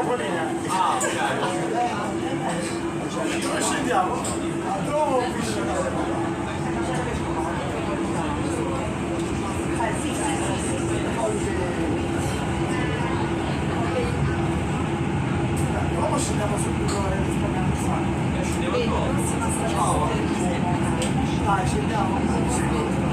trampolina. Ah, ok. Dove scendiamo? Trovo come scendiamo subito e risparmiamo il sangue? Scendiamo dopo. Ciao. Dai, scendiamo.